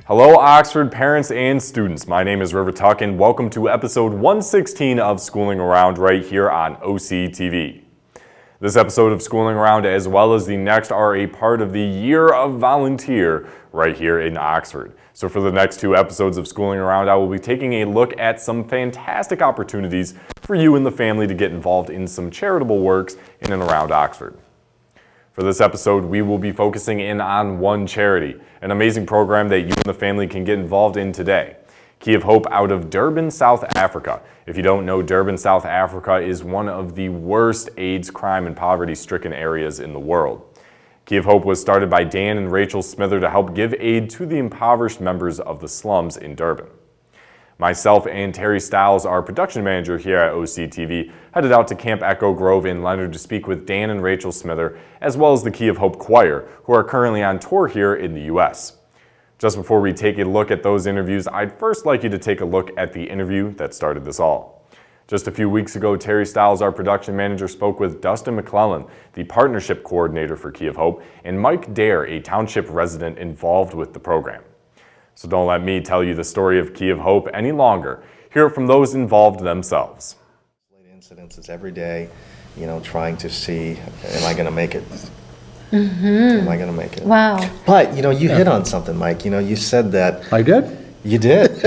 Hello Oxford parents and students, my name is River Tuck and welcome to episode 116 of Schooling Around right here on OCTV. This episode of Schooling Around as well as the next are a part of the Year of Volunteer right here in Oxford. So for the next two episodes of Schooling Around, I will be taking a look at some fantastic opportunities for you and the family to get involved in some charitable works in and around Oxford. For this episode, we will be focusing in on one charity, an amazing program that you and the family can get involved in today. Key of Hope out of Durban, South Africa. If you don't know, Durban, South Africa is one of the worst AIDS, crime, and poverty-stricken areas in the world. Key of Hope was started by Dan and Rachel Smither to help give aid to the impoverished members of the slums in Durban. Myself and Terry Stiles, our production manager here at OCTV, headed out to Camp Echo Grove in Leonard to speak with Dan and Rachel Smither, as well as the Key of Hope Choir, who are currently on tour here in the U.S. Just before we take a look at those interviews, I'd first like you to take a look at the interview that started this all. Just a few weeks ago, Terry Stiles, our production manager, spoke with Dustin McClellan, the partnership coordinator for Key of Hope, and Mike Dare, a township resident involved with the program. So don't let me tell you the story of Key of Hope any longer. Hear it from those involved themselves. Incidences every day, trying to see, am I going to make it? Am I going to make it? Wow. But, you hit on something, Mike. You said that. I did? You did.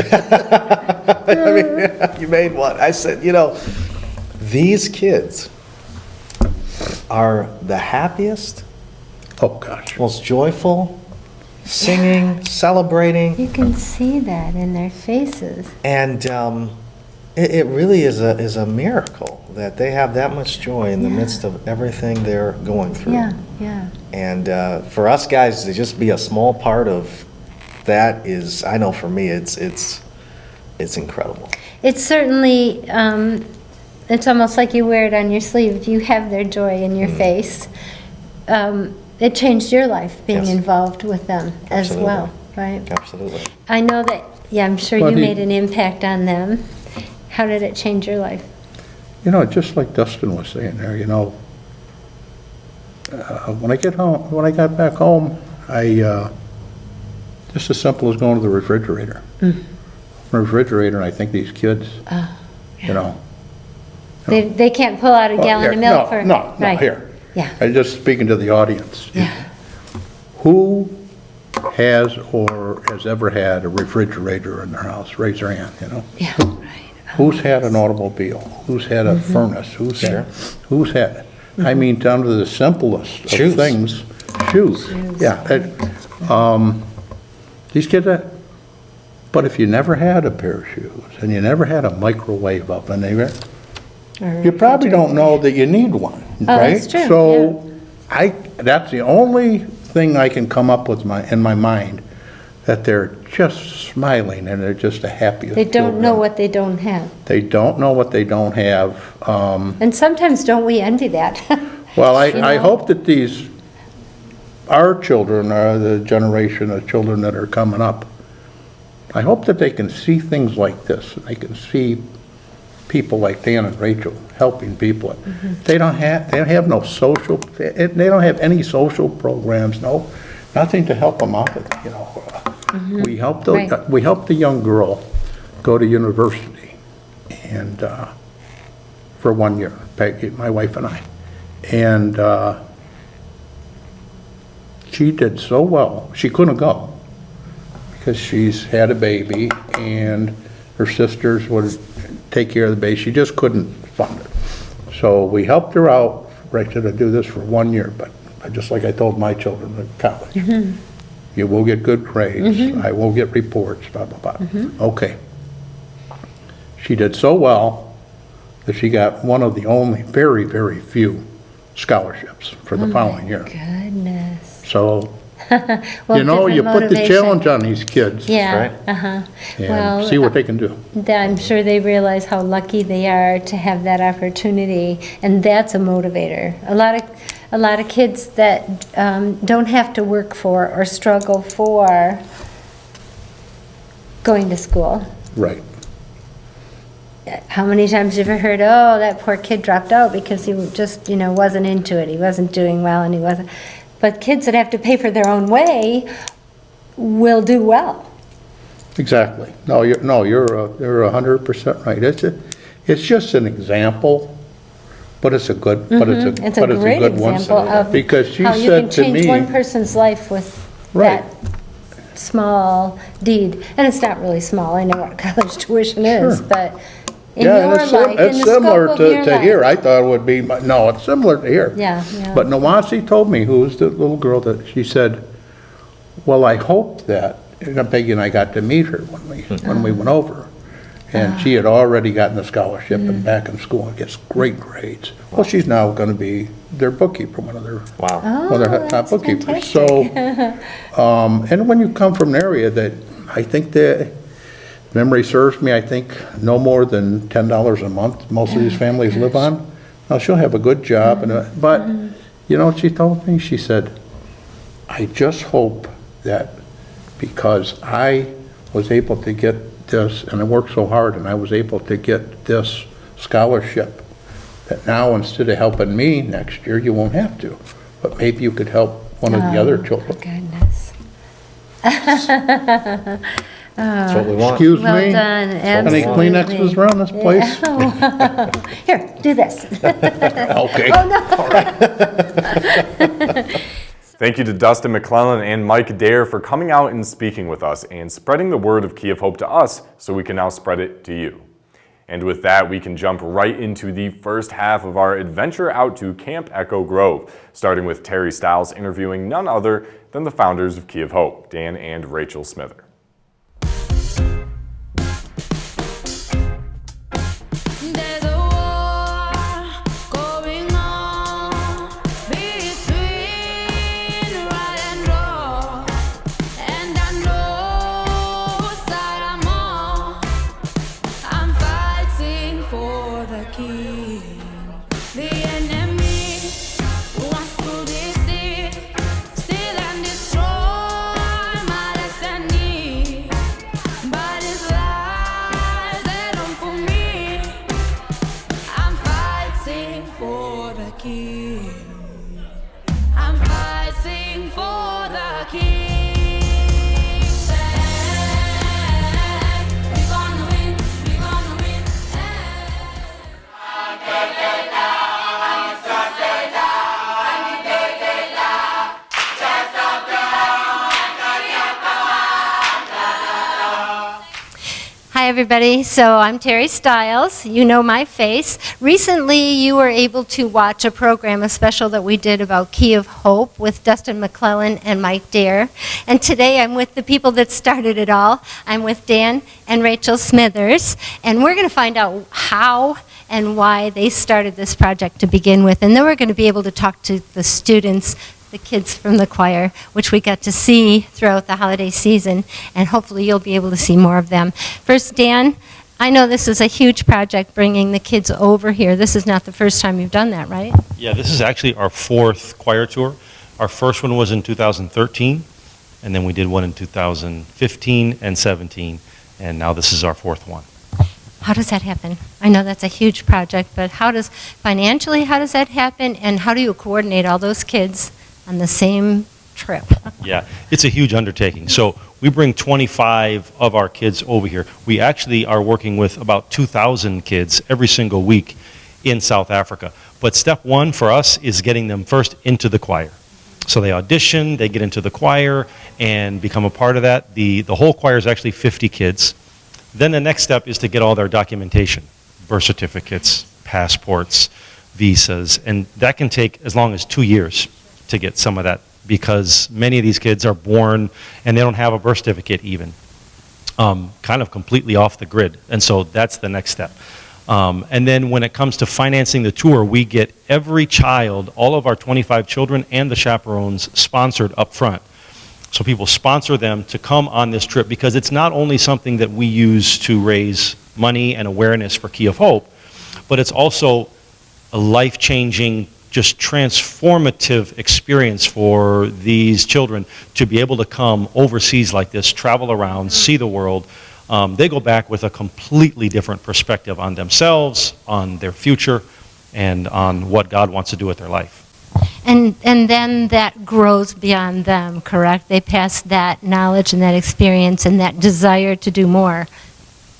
I mean, you made one. I said, these kids are the happiest, Oh, gosh. most joyful, singing, celebrating. You can see that in their faces. And it really is a miracle that they have that much joy in the midst of everything they're going through. Yeah. And for us guys to just be a small part of that is, I know for me, it's incredible. It's certainly, it's almost like you wear it on your sleeve. You have their joy in your face. It changed your life being Yes. involved with them as Absolutely. well, right? Absolutely. I know that, I'm sure Well, you made an impact on them. How did it change your life? Just like Dustin was saying there, when I got back home, just as simple as going to the refrigerator. Refrigerator, and I think these kids, They can't pull out a gallon of milk for... No, right. here. Yeah. I'm just speaking to the audience. Yeah. Who has or has ever had a refrigerator in their house? Raise their hand, Yeah, right. Who's had an automobile? Who's had a furnace? Who's had it? I mean, down to the simplest of Shoes. things. Shoes. Yeah. These kids, but if you never had a pair of shoes and you never had a microwave oven, you probably don't know that you need one, right? That's true, So that's the only thing I can come up with in my mind, that they're just smiling and they're just the happiest. They don't know children. what they don't have. They don't know what they don't have. And sometimes don't we envy that? Well, I hope that our children are the generation of children that are coming up. I hope that they can see things like this, and they can see people like Dan and Rachel helping people. They don't have no social, they don't have any social programs, nothing to help them out with, We help the young girl go to university, and for 1 year, Peggy, my wife and I, and she did so well. She couldn't go because she's had a baby, and her sisters would take care of the baby. She just couldn't fund it. So we helped her out, Rachel, to do this for 1 year, but just like I told my children at college, you will get good grades, I will get reports, blah, blah, blah. Okay. She did so well that she got one of the only very, very few scholarships for the following year. Goodness. So, Well, you different put the motivation. challenge on these kids. Yeah, Right. And see what they can do. I'm sure they realize how lucky they are to have that opportunity, and that's a motivator. A lot of kids that don't have to work for or struggle for going to school. Right. How many times have you heard, oh, that poor kid dropped out because he just, wasn't into it. He wasn't doing well, and he wasn't. But kids that have to pay for their own way will do well. Exactly. No, you're 100% right. It's just an example, but it's a good, It's a great one. example of Because she how you said can to change me, one person's life with Right. that small deed. And it's not really small, I know what college tuition is, Sure. but in yeah, your and it's life, in it's the similar scope of your to here. life. I thought it would be, no, it's similar to here. Yeah, yeah. But Nawasi told me, who was the little girl, that she said, well, I hope that, and Peggy and I got to meet her when we went over. And she had already gotten a scholarship and back in school and gets great grades. Well, she's now going to be their bookkeeper, one of their top that's bookkeepers. fantastic. So, and when you come from an area that, I think that, memory serves me, I think no more than $10 a month most of these families live on. Now, she'll have a good job, but you know what she told me? She said, I just hope that because I was able to get this, and I worked so hard, and I was able to get this scholarship, that now instead of helping me next year, you won't have to. But maybe you could help one of the other children. Goodness. That's what we want. Excuse Well me? done, Any absolutely. Kleenexes around this place? Here, do this. Okay. Thank you to Dustin McClellan and Mike Dare for coming out and speaking with us and spreading the word of Key of Hope to us so we can now spread it to you. And with that, we can jump right into the first half of our adventure out to Camp Echo Grove, starting with Terry Stiles interviewing none other than the founders of Key of Hope, Dan and Rachel Smither. There's a war going on between right and wrong, and I know side I'm on. I'm fighting for the king. The enemy wants to deceive, steal and destroy my destiny. But his lies, they don't fool me. I'm fighting for the king. I'm fighting for the king. Stand, we're gonna win, we're gonna win. Hi, everybody. So I'm Terry Stiles. You know my face. Recently, you were able to watch a program, a special that we did about Key of Hope with Dustin McClellan and Mike Dare. And today I'm with the people that started it all. I'm with Dan and Rachel Smithers. And we're going to find out how and why they started this project to begin with. And then we're going to be able to talk to the students, the kids from the choir, which we got to see throughout the holiday season, and hopefully you'll be able to see more of them. First, Dan, I know this is a huge project, bringing the kids over here. This is not the first time you've done that, right? Yeah, this is actually our fourth choir tour. Our first one was in 2013, and then we did one in 2015 and 17, and now this is our fourth one. How does that happen? I know that's a huge project, but financially, how does that happen, and how do you coordinate all those kids on the same trip? Yeah, it's a huge undertaking. So we bring 25 of our kids over here. We actually are working with about 2,000 kids every single week in South Africa. But step one for us is getting them first into the choir. So they audition, they get into the choir, and become a part of that. The whole choir is actually 50 kids. Then the next step is to get all their documentation, birth certificates, passports, visas, and that can take as long as 2 years to get some of that, because many of these kids are born and they don't have a birth certificate even, kind of completely off the grid. And so that's the next step. And then when it comes to financing the tour, we get every child, all of our 25 children and the chaperones sponsored up front. So people sponsor them to come on this trip, because it's not only something that we use to raise money and awareness for Key of Hope, but it's also a life-changing, just transformative experience for these children to be able to come overseas like this, travel around, see the world. They go back with a completely different perspective on themselves, on their future, and on what God wants to do with their life. And then that grows beyond them, correct? They pass that knowledge and that experience and that desire to do more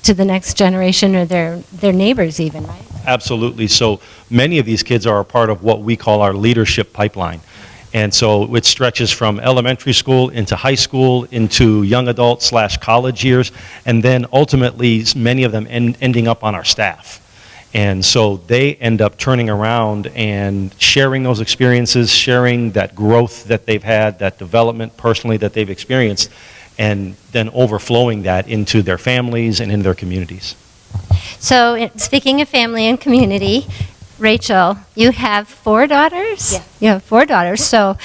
to the next generation or their neighbors even, right? Absolutely. So many of these kids are a part of what we call our leadership pipeline. And so it stretches from elementary school into high school, into young adult / college years, and then ultimately many of them ending up on our staff. And so they end up turning around and sharing those experiences, sharing that growth that they've had, that development personally that they've experienced, and then overflowing that into their families and in their communities. So speaking of family and community, Rachel, you have 4 daughters? Yes. You have 4 daughters. So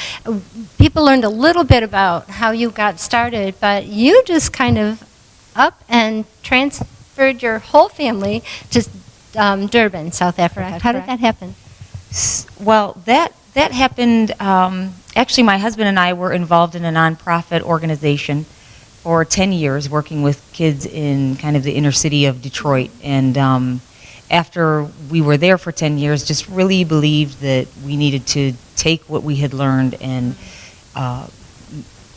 people learned a little bit about how you got started, but you just kind of up and transferred your whole family to Durban, South Africa. How did that happen? Well, that happened, actually my husband and I were involved in a nonprofit organization for 10 years working with kids in kind of the inner city of Detroit. And after we were there for 10 years, just really believed that we needed to take what we had learned and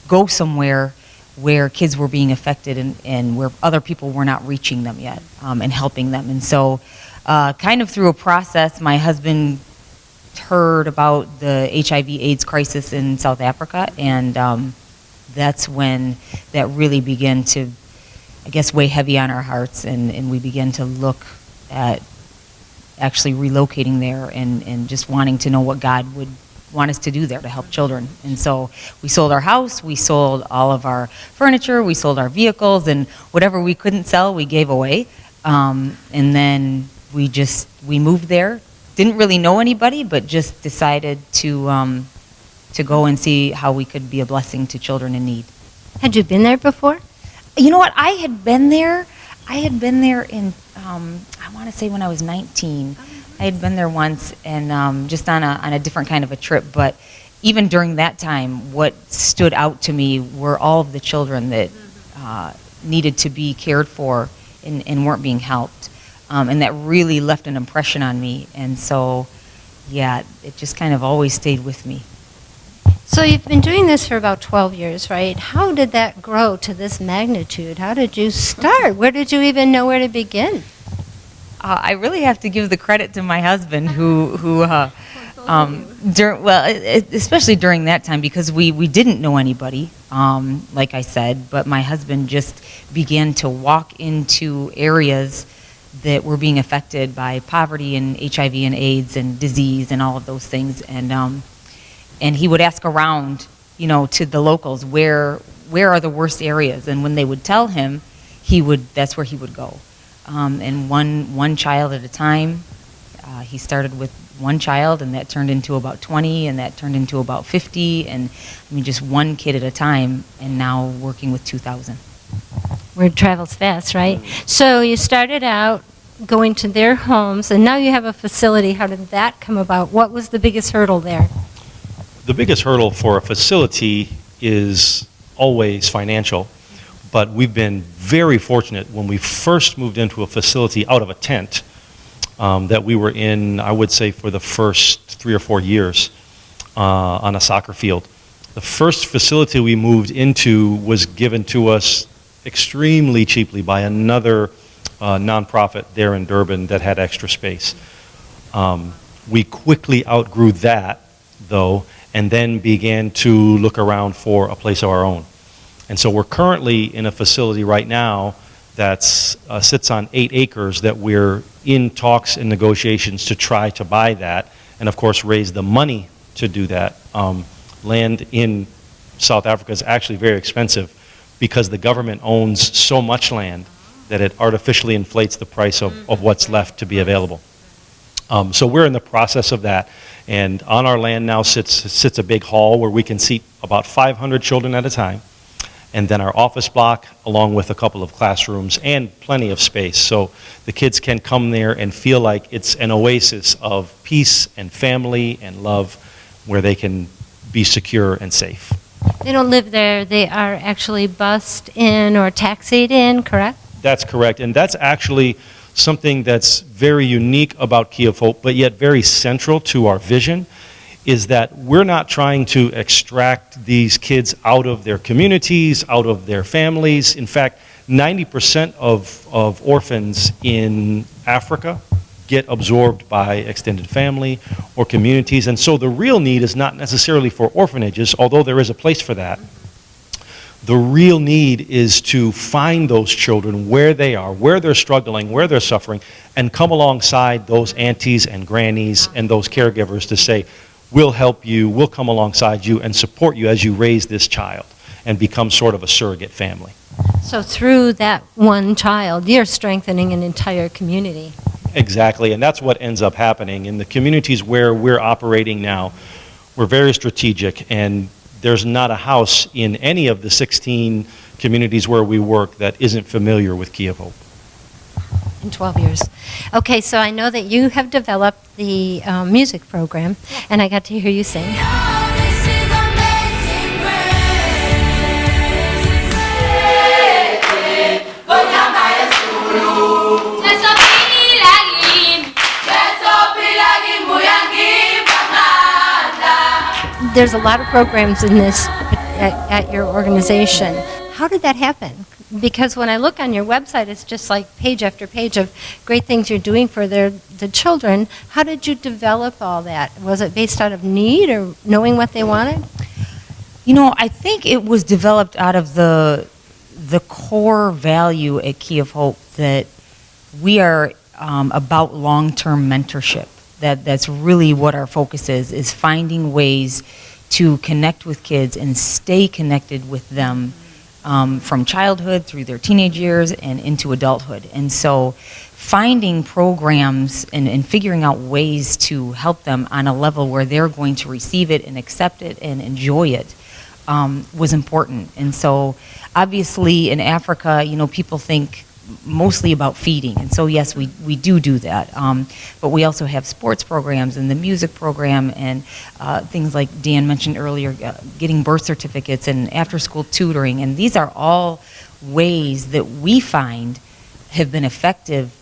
go somewhere where kids were being affected and where other people were not reaching them yet and helping them. And so kind of through a process, my husband heard about the HIV/AIDS crisis in South Africa, and that's when that really began to, I guess, weigh heavy on our hearts, and we began to look at actually relocating there and just wanting to know what God would want us to do there to help children. And so we sold our house, we sold all of our furniture, we sold our vehicles, and whatever we couldn't sell, we gave away. And then we moved there. Didn't really know anybody, but just decided to go and see how we could be a blessing to children in need. Had you been there before? You know what? I had been there in, I want to say when I was 19. I had been there once and just on a different kind of a trip. But even during that time, what stood out to me were all of the children that needed to be cared for and weren't being helped. And that really left an impression on me. And so, yeah, it just kind of always stayed with me. So you've been doing this for about 12 years, right? How did that grow to this magnitude? How did you start? Where did you even know where to begin? I really have to give the credit to my husband, especially during that time, because we didn't know anybody, like I said, but my husband just began to walk into areas that were being affected by poverty and HIV and AIDS and disease and all of those things, and he would ask around, to the locals, where are the worst areas, and when they would tell him, that's where he would go. And one child at a time. He started with one child, and that turned into about 20, and that turned into about 50, and just one kid at a time, and now working with 2,000. Word travels fast, right? So you started out going to their homes, and now you have a facility. How did that come about? What was the biggest hurdle there? The biggest hurdle for a facility is always financial. But we've been very fortunate when we first moved into a facility out of a tent that we were in, I would say, for the first 3 or 4 years on a soccer field. The first facility we moved into was given to us extremely cheaply by another nonprofit there in Durban that had extra space. We quickly outgrew that, though, and then began to look around for a place of our own. And so we're currently in a facility right now that sits on 8 acres that we're in talks and negotiations to try to buy that, and of course raise the money to do that. Land in South Africa is actually very expensive because the government owns so much land that it artificially inflates the price of what's left to be available. So we're in the process of that, and on our land now sits a big hall where we can seat about 500 children at a time. And then our office block, along with a couple of classrooms and plenty of space. So the kids can come there and feel like it's an oasis of peace and family and love where they can be secure and safe. They don't live there. They are actually bused in or taxied in, correct? That's correct. And that's actually something that's very unique about Key of Hope, but yet very central to our vision, is that we're not trying to extract these kids out of their communities, out of their families. In fact, 90% of orphans in Africa get absorbed by extended family or communities. And so the real need is not necessarily for orphanages, although there is a place for that. The real need is to find those children where they are, where they're struggling, where they're suffering, and come alongside those aunties and grannies and those caregivers to say, we'll help you, we'll come alongside you and support you as you raise this child and become sort of a surrogate family. So through that one child, you're strengthening an entire community. Exactly, and that's what ends up happening. In the communities where we're operating now, we're very strategic, and there's not a house in any of the 16 communities where we work that isn't familiar with Key of Hope. In 12 years. Okay, so I know that you have developed the music program, and I got to hear you sing. Oh, this is amazing grace. Jesu pilagim, Jesu pilagim, muyangim pamanda. There's a lot of programs in this at your organization. How did that happen? Because when I look on your website, it's just like page after page of great things you're doing for the children. How did you develop all that? Was it based out of need or knowing what they wanted? You know, I think it was developed out of the core value at Key of Hope that we are about long-term mentorship. That's really what our focus is finding ways to connect with kids and stay connected with them from childhood through their teenage years and into adulthood. And so finding programs and figuring out ways to help them on a level where they're going to receive it and accept it and enjoy it was important. And so obviously in Africa, you know, people think mostly about feeding. And so yes, we do that. But we also have sports programs and the music program and things like Dan mentioned earlier, getting birth certificates and after-school tutoring. And these are all ways that we find have been effective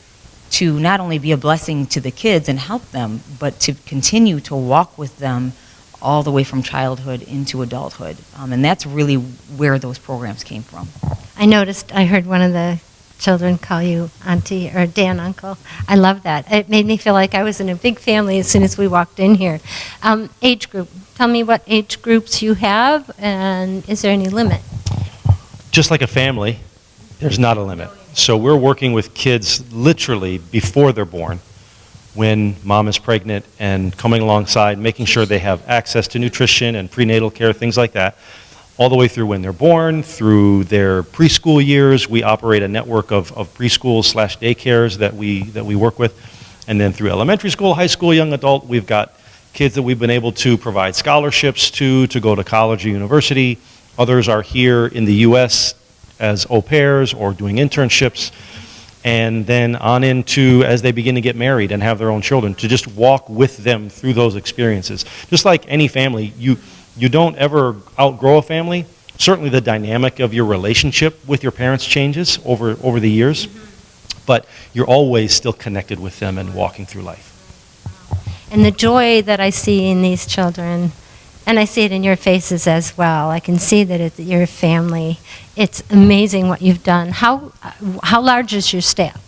to not only be a blessing to the kids and help them, but to continue to walk with them all the way from childhood into adulthood. And that's really where those programs came from. I heard one of the children call you auntie or Dan uncle. I love that. It made me feel like I was in a big family as soon as we walked in here. Age group. Tell me what age groups you have, and is there any limit? Just like a family, there's not a limit. So we're working with kids literally before they're born, when mom is pregnant, and coming alongside, making sure they have access to nutrition and prenatal care, things like that, all the way through when they're born, through their preschool years. We operate a network of preschools/daycares that we work with, and then through elementary school, high school, young adult, we've got kids that we've been able to provide scholarships to go to college or university. Others are here in the U.S. as au pairs or doing internships, and then on into as they begin to get married and have their own children, to just walk with them through those experiences. Just like any family, you don't ever outgrow a family. Certainly the dynamic of your relationship with your parents changes over the years, but you're always still connected with them and walking through life. And the joy that I see in these children, and I see it in your faces as well. I can see that it's your family. It's amazing what you've done. How large is your staff?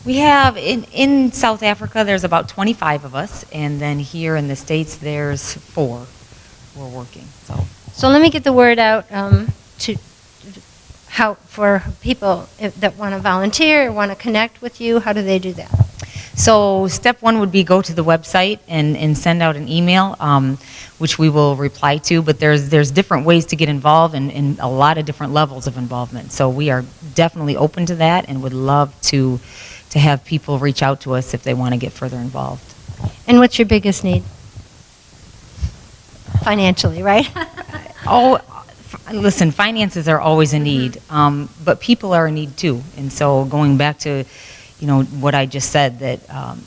We have, in South Africa, there's about 25 of us, and then here in the States, there's 4 we're working. So let me get the word out for people that want to volunteer or want to connect with you. How do they do that? So step 1 would be go to the website and send out an email, which we will reply to, but there's different ways to get involved and a lot of different levels of involvement. So we are definitely open to that and would love to have people reach out to us if they want to get further involved. And what's your biggest need? Financially, right? Listen, finances are always a need, but people are a need too. And so going back to what I just said, that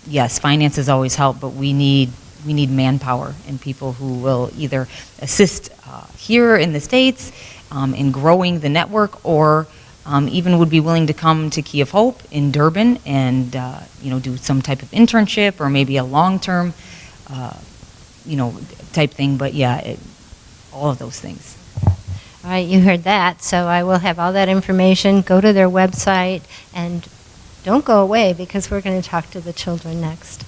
yes, finances always help, but we need manpower and people who will either assist here in the States in growing the network, or even would be willing to come to Key of Hope in Durban and do some type of internship or maybe a long-term type thing. But yeah, all of those things. All right, you heard that, so I will have all that information. Go to their website, and don't go away, because we're going to talk to the children next.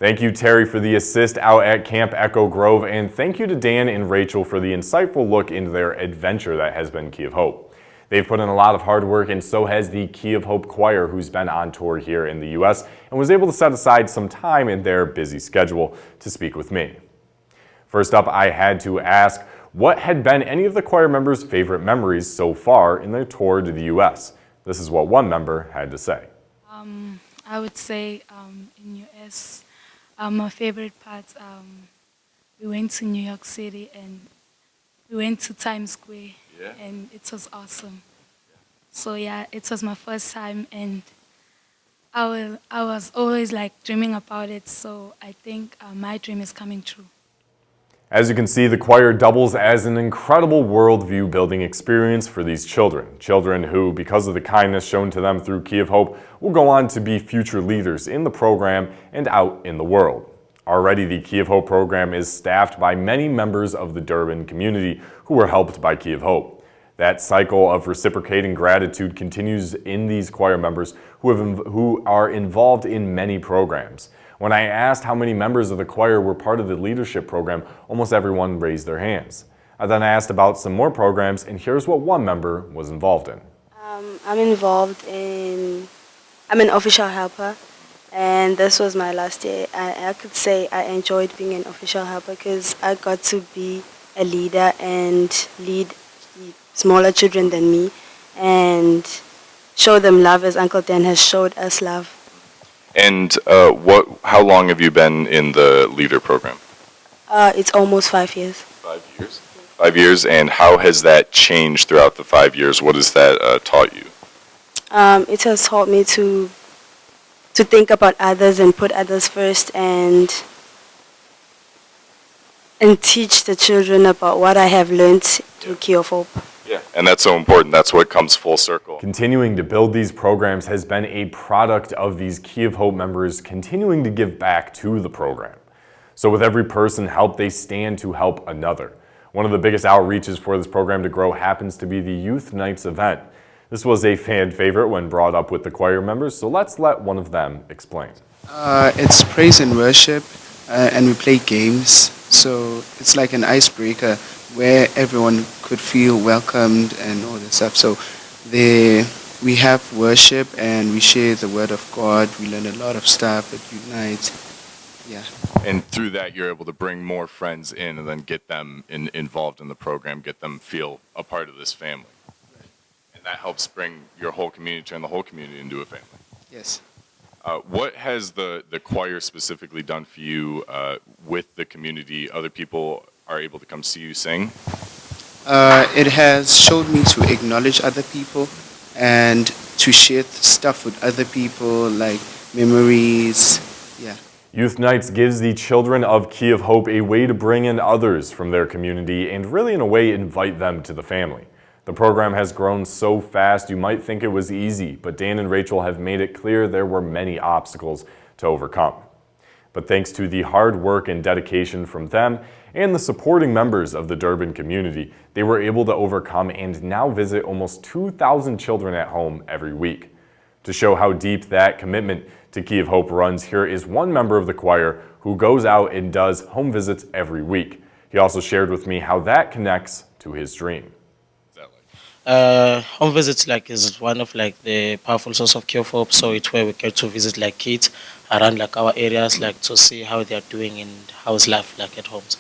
Thank you, Terry, for the assist out at Camp Echo Grove, and thank you to Dan and Rachel for the insightful look into their adventure that has been Key of Hope. They've put in a lot of hard work, and so has the Key of Hope Choir, who's been on tour here in the U.S. and was able to set aside some time in their busy schedule to speak with me. First up, I had to ask, what had been any of the choir members' favorite memories so far in their tour to the U.S.? This is what one member had to say. I would say in U.S., my favorite part, we went to New York City and we went to Times Square, and it was awesome. So yeah, it was my first time, and I was always like dreaming about it, so I think my dream is coming true. As you can see, the choir doubles as an incredible worldview building experience for these children. Children who, because of the kindness shown to them through Key of Hope, will go on to be future leaders in the program and out in the world. Already, the Key of Hope program is staffed by many members of the Durban community who were helped by Key of Hope. That cycle of reciprocating gratitude continues in these choir members who are involved in many programs. When I asked how many members of the choir were part of the leadership program, almost everyone raised their hands. I then asked about some more programs, and here's what one member was involved in. I'm an official helper, and this was my last year. I could say I enjoyed being an official helper because I got to be a leader and lead smaller children than me and show them love as Uncle Dan has showed us love. And how long have you been in the leader program? It's almost 5 years. 5 years. 5 years, and how has that changed throughout the 5 years? What has that taught you? It has taught me to think about others and put others first, and teach the children about what I have learned through Key of Hope. Yeah, and that's so important. That's what comes full circle. Continuing to build these programs has been a product of these Key of Hope members continuing to give back to the program. So with every person helped, they stand to help another. One of the biggest outreaches for this program to grow happens to be the Youth Nights event. This was a fan favorite when brought up with the choir members, so let's let one of them explain. It's praise and worship, and we play games, so it's like an icebreaker where everyone could feel welcomed and all this stuff. So we have worship and we share the word of God. We learn a lot of stuff at Unite. Yeah. And through that, you're able to bring more friends in and then get them involved in the program, get them feel a part of this family. And that helps bring your whole community, turn the whole community into a family. Yes. What has the choir specifically done for you with the community? Other people are able to come see you sing? It has showed me to acknowledge other people and to share stuff with other people, like memories. Yeah. Youth Nights gives the children of Key of Hope a way to bring in others from their community and really in a way invite them to the family. The program has grown so fast you might think it was easy, but Dan and Rachel have made it clear there were many obstacles to overcome. But thanks to the hard work and dedication from them and the supporting members of the Durban community, they were able to overcome and now visit almost 2,000 children at home every week. To show how deep that commitment to Key of Hope runs, here is one member of the choir who goes out and does home visits every week. He also shared with me how that connects to his dream. Home visits is one of the powerful source of Key of Hope, so it's where we get to visit kids around our areas to see how they are doing and how's life at homes.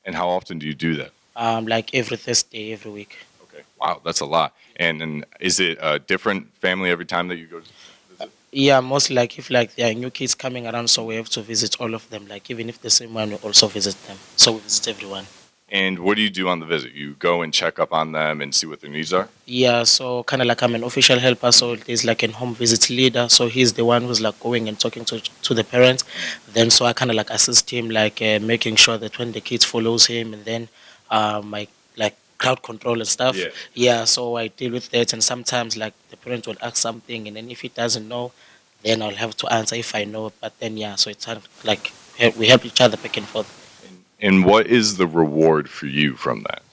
And how often do you do that? Every Thursday, every week. Okay. Wow, that's a lot. And is it a different family every time that you go to visit? Yeah, mostly if there are new kids coming around, so we have to visit all of them. Even if the same one, we also visit them. So we visit everyone. And what do you do on the visit? You go and check up on them and see what their needs are? Yeah, so kind of I'm an official helper, so there's a home visit leader, so he's the one who's going and talking to the parents. Then so I kind of assist him, making sure that when the kids follows him, and then my crowd control and stuff. Yeah, so I deal with that, and sometimes the parent will ask something, and then if he doesn't know, then I'll have to answer if I know. But then yeah, so it's we help each other back and forth. And what is the reward for you from that?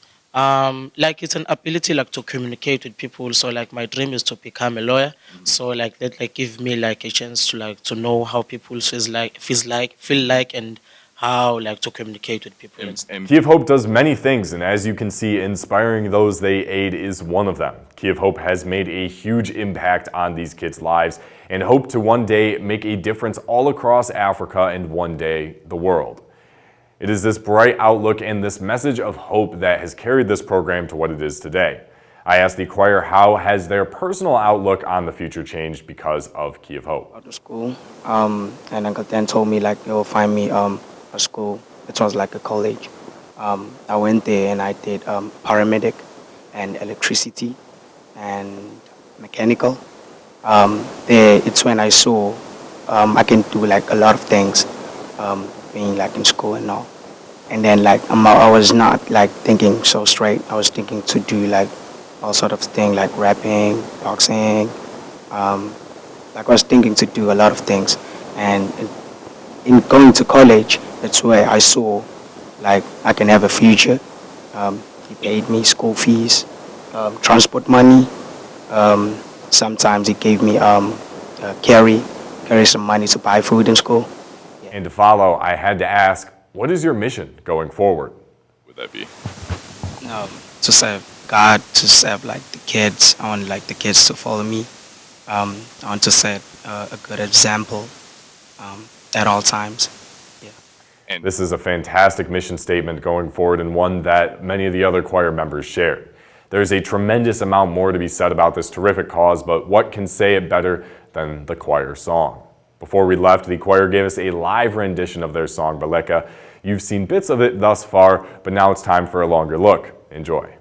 Like it's an ability like to communicate with people. So like my dream is to become a lawyer. So like that like give me like a chance to like to know how people feel like and how like to communicate with people. And Key of Hope does many things, and as you can see, inspiring those they aid is one of them. Key of Hope has made a huge impact on these kids' lives and hope to one day make a difference all across Africa and one day the world. It is this bright outlook and this message of hope that has carried this program to what it is today. I asked the choir how has their personal outlook on the future changed because of Key of Hope. Out of school, and Uncle Dan told me like they will find me a school. It was like a college. I went there and I did paramedic and electricity and mechanical. There, it's when I saw I can do like a lot of things, being like in school and all. And then like I was not like thinking so straight. I was thinking to do like all sort of things like rapping, boxing. Like I was thinking to do a lot of things. And in going to college, that's where I saw like I can have a future. He paid me school fees, transport money. Sometimes he gave me carry some money to buy food in school. Yeah. And to follow, I had to ask, what is your mission going forward? Would that be? To serve God, to serve like the kids. I want like the kids to follow me. I want to set a good example at all times. Yeah. And this is a fantastic mission statement going forward and one that many of the other choir members shared. There's a tremendous amount more to be said about this terrific cause, but what can say it better than the choir song? Before we left, the choir gave us a live rendition of their song, Baleka. You've seen bits of it thus far, but now it's time for a longer look. Enjoy.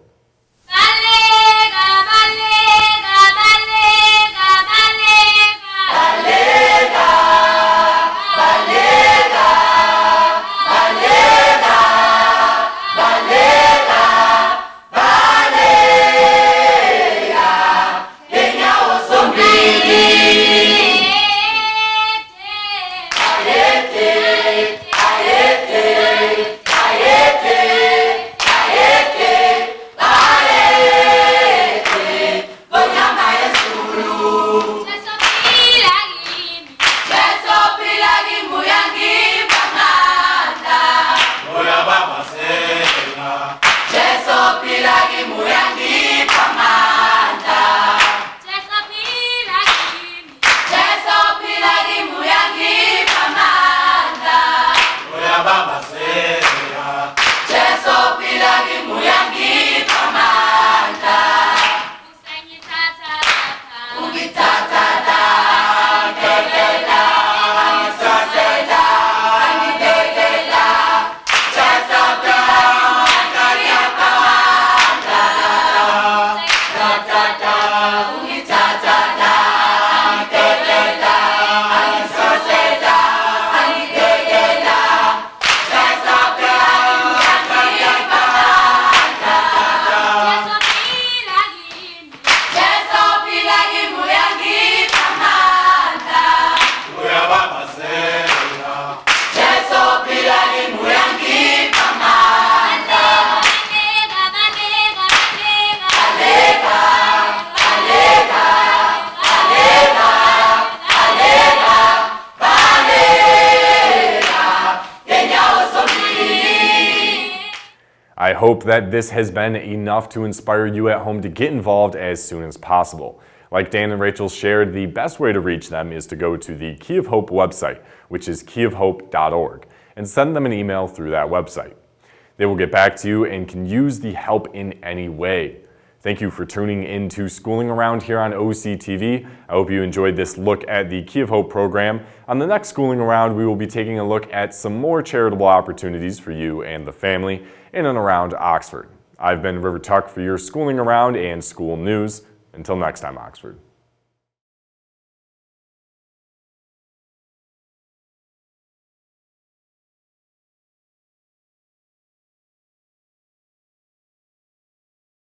I hope that this has been enough to inspire you at home to get involved as soon as possible. Like Dan and Rachel shared, the best way to reach them is to go to the Key of Hope website, which is keyofhope.org, and send them an email through that website. They will get back to you and can use the help in any way. Thank you for tuning in to Schooling Around here on OCTV. I hope you enjoyed this look at the Key of Hope program. On the next Schooling Around, we will be taking a look at some more charitable opportunities for you and the family in and around Oxford. I've been River Tuck for your Schooling Around and school news. Until next time, Oxford.